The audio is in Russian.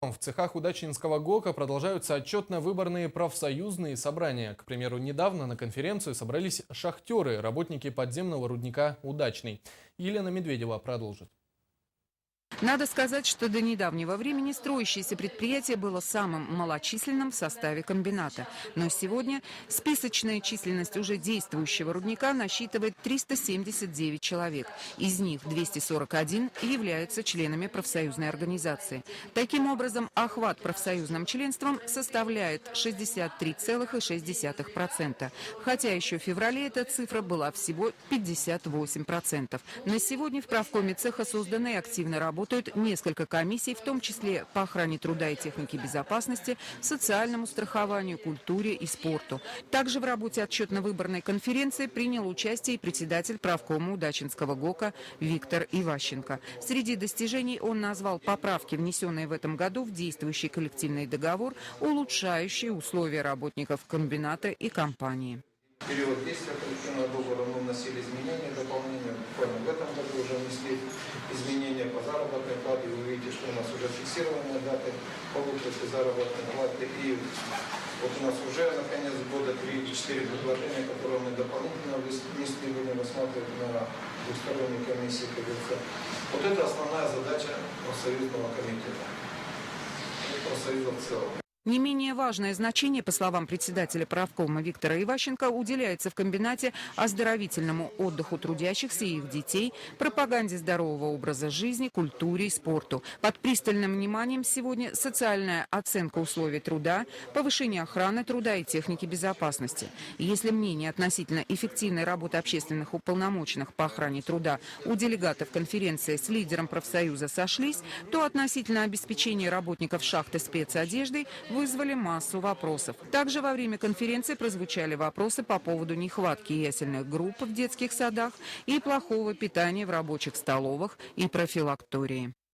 В цехах Удачинского ГОКа продолжаются отчетно-выборные профсоюзные собрания. К примеру, недавно на конференцию собрались шахтеры, работники подземного рудника «Удачный». Елена Медведева продолжит. Надо сказать, что до недавнего времени строящееся предприятие было самым малочисленным в составе комбината. Но сегодня списочная численность уже действующего рудника насчитывает 379 человек. Из них 241 являются членами профсоюзной организации. Таким образом, охват профсоюзным членством составляет 63,6%. Хотя еще в феврале эта цифра была всего 58%. На сегодня в правкоме цеха созданы и активно работают несколько комиссий, в том числе по охране труда и технике безопасности, социальному страхованию, культуре и спорту. Также в работе отчетно-выборной конференции принял участие и председатель правкома Удачинского ГОКа Виктор Иващенко. Среди достижений он назвал поправки, внесенные в этом году в действующий коллективный договор, улучшающие условия работников комбината и компании. В период действия коллективного договора мы вносили изменения, дополнения. Буквально в этом году уже внесли изменения по заработной плате. Вы видите, что у нас уже фиксированные даты по выплате заработной платы. И вот у нас уже на конец года 3-4 предложения, которые мы дополнительно внесли, будем рассматривать на двусторонней комиссии. Вот это основная задача профсоюзного комитета, профсоюза в целом. Не менее важное значение, по словам председателя правкома Виктора Иващенко, уделяется в комбинате оздоровительному отдыху трудящихся и их детей, пропаганде здорового образа жизни, культуре и спорту. Под пристальным вниманием сегодня социальная оценка условий труда, повышение охраны труда и техники безопасности. Если мнения относительно эффективной работы общественных уполномоченных по охране труда у делегатов конференции с лидером профсоюза сошлись, то относительно обеспечения работников шахты спецодеждой вызвали массу вопросов. Также во время конференции прозвучали вопросы по поводу нехватки ясельных групп в детских садах и плохого питания в рабочих столовых и профилактории.